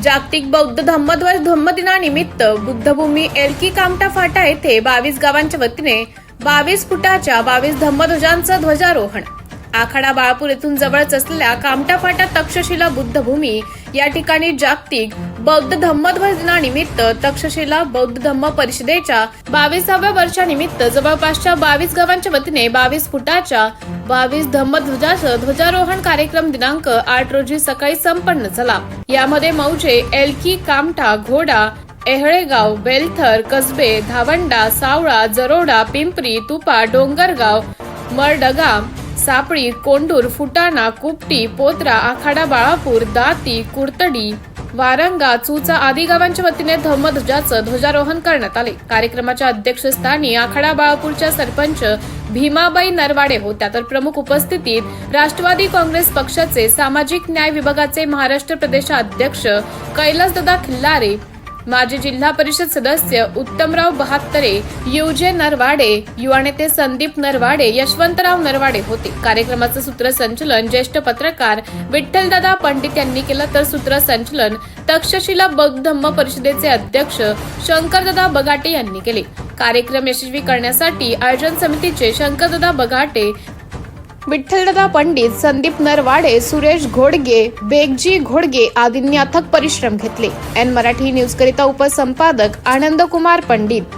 जागतिक बौद्ध धम्मदिनानिमित्त बुद्धभूमी एलकी कामटा फाटा येथे 22 गावांच्या वतीने 22 फुटाच्या 22 धम्मध्वजांचं ध्वजारोहण। आखाडा बाळापूर येथून जवळच असलेल्या कामटा फाटा तक्षशिला बुद्धभूमी या ठिकाणी जागतिक बौद्ध धम्मध्वज दिनानिमित्त तक्षशिला बौद्ध धम्म परिषदेच्या 22व्या वर्षानिमित्त जवळपासच्या 22 गावांच्या वतीने 22 फुटाच्या 22 धम्मध्वजाचं ध्वजारोहण कार्यक्रम दिनांक 8 रोजी सकाळी संपन्न झाला। यामध्ये मौजे, एलकी, कामटा, घोडा, एहळेगाव, बेलथर, कसबे, धावंडा, सावळा, जरोडा, पिंपरी, तुपा, डोंगरगाव, मरडगा, सापळी, कोंडूर, फुटाणा, कुपटी, पोत्रा, आखाडा बाळापूर, दाती, कुर्तडी, वारंगा, चुचा आदी गावांच्या वतीने धम्मध्वजाचं ध्वजारोहण करण्यात आले। कार्यक्रमाच्या अध्यक्षस्थानी आखाडा बाळापूरच्या सरपंच भीमाबाई नरवाडे होत्या, तर प्रमुख उपस्थितीत राष्ट्रवादी काँग्रेस पक्षाचे सामाजिक न्याय विभागाचे महाराष्ट्र प्रदेशाध्यक्ष कैलासदादा खिल्लारे, माजी जिल्हा परिषद सदस्य उत्तमराव बहात्तरे, युजे नरवाडे, युवा नेते संदीप नरवाडे, यशवंतराव नरवाडे होते। कार्यक्रमाचं सूत्रसंचलन ज्येष्ठ पत्रकार विठ्ठलदादा पंडित यांनी केलं, तर सूत्रसंचलन तक्षशिला बौद्ध धम्म परिषदेचे अध्यक्ष शंकरदादा बगाटे यांनी केले। कार्यक्रम यशस्वी करण्यासाठी आयोजन समितीचे शंकरदादा बगाटे, विठ्ठलदादा पंडित, संदीप नरवाडे, सुरेश घोडगे, बेगजी घोडगे आदींनी अथक परिश्रम घेतले। एन मराठी न्यूज करिता उपसंपादक आनंद कुमार पंडित।